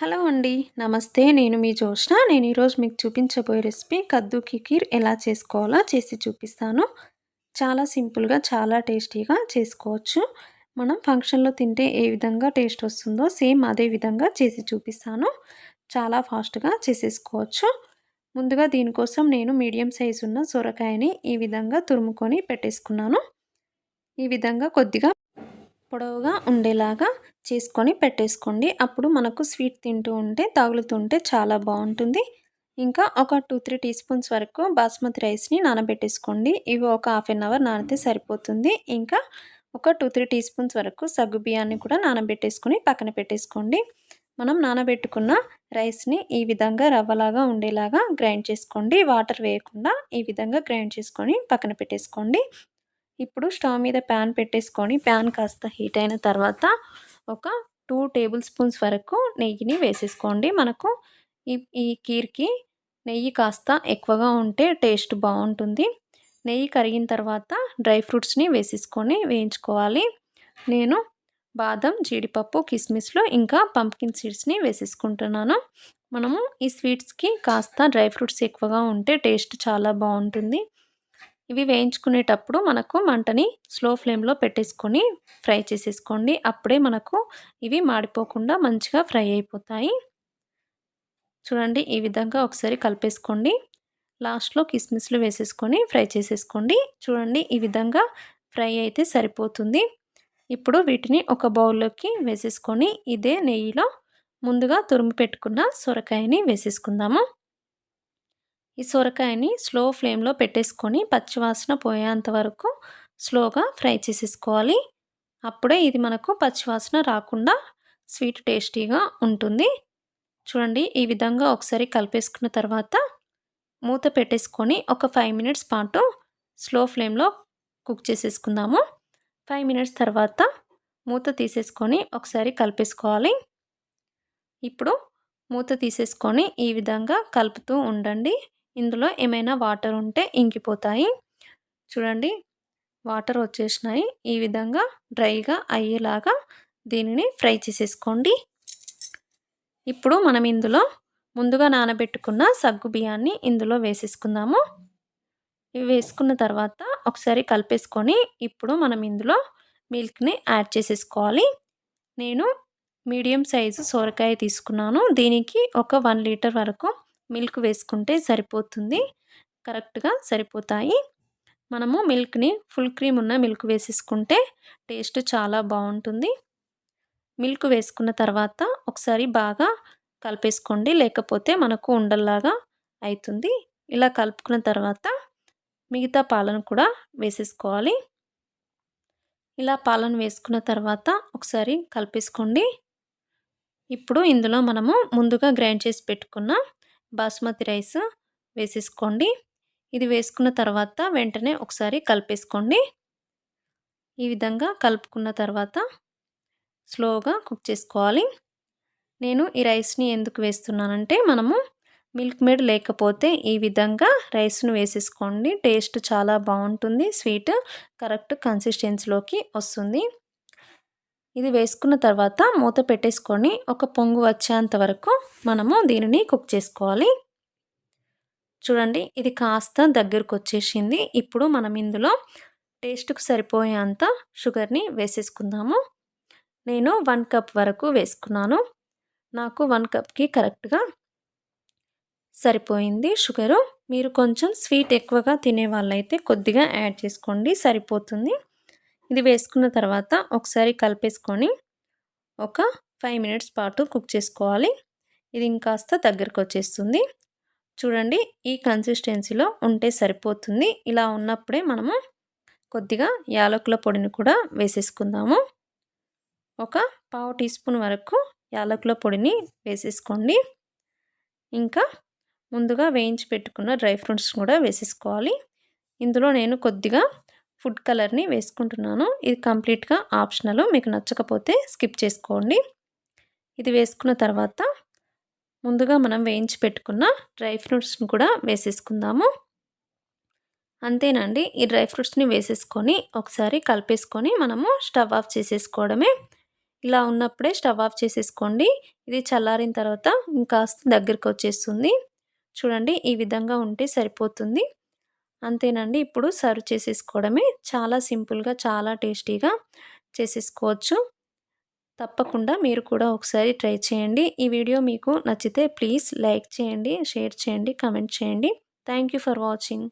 Hello అండి. నమస్తే. నేను మీ జోష్న. నేను ఈరోజు మీకు చూపించబోయే రెసిపీ కద్దు కి ఖీర్ ఎలా చేసుకోవాలో చేసి చూపిస్తాను. చాలా సింపుల్‌గా, చాలా టేస్టీగా చేసుకోవచ్చు. మనం ఫంక్షన్‌లో తింటే ఏ విధంగా టేస్ట్ వస్తుందో సేమ్ అదే విధంగా చేసి చూపిస్తాను. చాలా ఫాస్ట్‌గా చేసేసుకోవచ్చు. ముందుగా దీనికోసం నేను మీడియం సైజ్ ఉన్న సొరకాయని ఈ విధంగా తురుముకొని పెట్టేసుకున్నాను. ఈ విధంగా కొద్దిగా పొడవుగా ఉండేలాగా చేసుకొని పెట్టేసుకోండి. అప్పుడు మనకు స్వీట్ తింటూ ఉంటే తగులుతుంటే చాలా బావుంటుంది. ఇంకా ఒక 2, 3 టీ స్పూన్స్ వరకు బాస్మతి రైస్‌ని నానబెట్టేసుకోండి. ఇవి ఒక హాఫ్ ఎన్ అవర్ నానితే సరిపోతుంది. ఇంకా ఒక 2, 3 టీ స్పూన్స్ వరకు సగ్గుబియ్యాన్ని కూడా నానబెట్టేసుకొని పక్కన పెట్టేసుకోండి. మనం నానబెట్టుకున్న రైస్‌ని ఈ విధంగా రవ్వలాగా ఉండేలాగా గ్రైండ్ చేసుకోండి. వాటర్ వేయకుండా ఈ విధంగా గ్రైండ్ చేసుకొని పక్కన పెట్టేసుకోండి. ఇప్పుడు స్టవ్ మీద ప్యాన్ పెట్టేసుకొని ప్యాన్ కాస్త హీట్ అయిన తర్వాత ఒక 2 టేబుల్ స్పూన్స్ వరకు నెయ్యిని వేసేసుకోండి. మనకు ఈ ఈ కీర్‌కి నెయ్యి కాస్త ఎక్కువగా ఉంటే టేస్ట్ బావుంటుంది. నెయ్యి కరిగిన తర్వాత డ్రై ఫ్రూట్స్‌ని వేసేసుకొని వేయించుకోవాలి. నేను బాదం, జీడిపప్పు, కిస్మిస్‌లు ఇంకా పంప్కిన్ సీడ్స్‌ని వేసేసుకుంటున్నాను. మనము ఈ స్వీట్స్‌కి కాస్త డ్రై ఫ్రూట్స్ ఎక్కువగా ఉంటే టేస్ట్ చాలా బావుంటుంది. ఇవి వేయించుకునేటప్పుడు మనకు మంటని స్లో ఫ్లేమ్‌లో పెట్టేసుకొని ఫ్రై చేసేసుకోండి. అప్పుడే మనకు ఇవి మాడిపోకుండా మంచిగా ఫ్రై అయిపోతాయి. చూడండి ఈ విధంగా ఒకసారి కలిపేసుకోండి. లాస్ట్‌లో కిస్మిస్‌లు వేసేసుకొని ఫ్రై చేసేసుకోండి. చూడండి ఈ విధంగా ఫ్రై అయితే సరిపోతుంది. ఇప్పుడు వీటిని ఒక బౌల్‌లోకి వేసేసుకొని ఇదే నెయ్యిలో ముందుగా తురిమి పెట్టుకున్న సొరకాయని వేసేసుకుందాము. ఈ సొరకాయని స్లో ఫ్లేమ్‌లో పెట్టేసుకొని పచ్చివాసన పోయేంత వరకు స్లోగా ఫ్రై చేసేసుకోవాలి. అప్పుడే ఇది మనకు పచ్చివాసన రాకుండా స్వీట్ టేస్టీగా ఉంటుంది. చూడండి ఈ విధంగా ఒకసారి కలిపేసుకున్న తర్వాత మూత పెట్టేసుకొని ఒక 5 మినిట్స్ పాటు స్లో ఫ్లేమ్‌లో కుక్ చేసేసుకుందాము. 5 మినిట్స్ తర్వాత మూత తీసేసుకొని ఒకసారి కలిపేసుకోవాలి. ఇప్పుడు మూత తీసేసుకొని ఈ విధంగా కలుపుతూ ఉండండి. ఇందులో ఏమైనా వాటర్ ఉంటే ఇంకిపోతాయి. చూడండి వాటర్ వచ్చేసినాయి. ఈ విధంగా డ్రైగా అయ్యేలాగా దీనిని ఫ్రై చేసేసుకోండి. ఇప్పుడు మనం ఇందులో ముందుగా నానబెట్టుకున్న సగ్గుబియ్యాన్ని ఇందులో వేసేసుకుందాము. ఇవి వేసుకున్న తర్వాత ఒకసారి కలిపేసుకొని ఇప్పుడు మనం ఇందులో మిల్క్‌ని యాడ్ చేసేసుకోవాలి. నేను మీడియం సైజు సొరకాయ తీసుకున్నాను. దీనికి ఒక 1 లీటర్ వరకు మిల్క్ వేసుకుంటే సరిపోతుంది. కరెక్ట్‌గా సరిపోతాయి. మనము మిల్క్‌ని ఫుల్ క్రీమ్ ఉన్న మిల్క్ వేసేసుకుంటే టేస్ట్ చాలా బావుంటుంది. మిల్క్ వేసుకున్న తర్వాత ఒకసారి బాగా కలిపేసుకోండి. లేకపోతే మనకు ఉండల్లాగా అయితుంది. ఇలా కలుపుకున్న తర్వాత మిగతా పాలను కూడా వేసేసుకోవాలి. ఇలా పాలను వేసుకున్న తర్వాత ఒకసారి కలిపేసుకోండి. ఇప్పుడు ఇందులో మనము ముందుగా గ్రైండ్ చేసి పెట్టుకున్న బాస్మతి రైస్ వేసేసుకోండి. ఇది వేసుకున్న తర్వాత వెంటనే ఒకసారి కలిపేసుకోండి. ఈ విధంగా కలుపుకున్న తర్వాత స్లోగా కుక్ చేసుకోవాలి. నేను ఈ రైస్‌ని ఎందుకు వేస్తున్నానంటే మనము మిల్క్ మేడ్ లేకపోతే ఈ విధంగా రైస్‌ను వేసేసుకోండి. టేస్ట్ చాలా బావుంటుంది. స్వీట్ కరెక్ట్ కన్సిస్టెన్సీలోకి వస్తుంది. ఇది వేసుకున్న తర్వాత మూత పెట్టేసుకొని ఒక పొంగు వచ్చేంత వరకు మనము దీనిని కుక్ చేసుకోవాలి. చూడండి ఇది కాస్త దగ్గరకొచ్చేసింది. ఇప్పుడు మనం ఇందులో టేస్ట్‌కు సరిపోయేంత షుగర్‌ని వేసేసుకుందాము. నేను 1 కప్ వరకు వేసుకున్నాను. నాకు 1 కప్‌కి కరెక్ట్‌గా సరిపోయింది షుగరు. మీరు కొంచెం స్వీట్ ఎక్కువగా తినేవాళ్ళైతే కొద్దిగా యాడ్ చేసుకోండి సరిపోతుంది. ఇది వేసుకున్న తర్వాత ఒకసారి కలిపేసుకొని ఒక 5 మినిట్స్ పాటు కుక్ చేసుకోవాలి. ఇది ఇంకాస్త దగ్గరకొచ్చేస్తుంది. చూడండి ఈ కన్సిస్టెన్సీలో ఉంటే సరిపోతుంది. ఇలా ఉన్నప్పుడే మనము కొద్దిగా యాలకుల పొడిని కూడా వేసేసుకుందాము. ఒక పావు టీ స్పూన్ వరకు యాలకుల పొడిని వేసేసుకోండి. ఇంకా ముందుగా వేయించి పెట్టుకున్న డ్రై ఫ్రూట్స్ కూడా వేసేసుకోవాలి. ఇందులో నేను కొద్దిగా ఫుడ్ కలర్‌ని వేసుకుంటున్నాను. ఇది కంప్లీట్‌గా ఆప్షనల్. మీకు నచ్చకపోతే స్కిప్ చేసుకోండి. ఇది వేసుకున్న తర్వాత ముందుగా మనం వేయించి పెట్టుకున్న డ్రై ఫ్రూట్స్‌ని కూడా వేసేసుకుందాము. అంతేనండి. ఈ డ్రై ఫ్రూట్స్‌ని వేసేసుకొని ఒకసారి కలిపేసుకొని మనము స్టవ్ ఆఫ్ చేసేసుకోవడమే. ఇలా ఉన్నప్పుడే స్టవ్ ఆఫ్ చేసేసుకోండి. ఇది చల్లారిన తర్వాత ఇంకాస్త దగ్గరకొచ్చేస్తుంది. చూడండి ఈ విధంగా ఉంటే సరిపోతుంది. అంతేనండి. ఇప్పుడు సర్వ్ చేసేసుకోవడమే. చాలా సింపుల్‌గా, చాలా టేస్టీగా చేసేసుకోవచ్చు. తప్పకుండా మీరు కూడా ఒకసారి ట్రై చేయండి. ఈ వీడియో మీకు నచ్చితే ప్లీజ్ లైక్ చేయండి, షేర్ చేయండి, కామెంట్ చేయండి. Thank you for watching.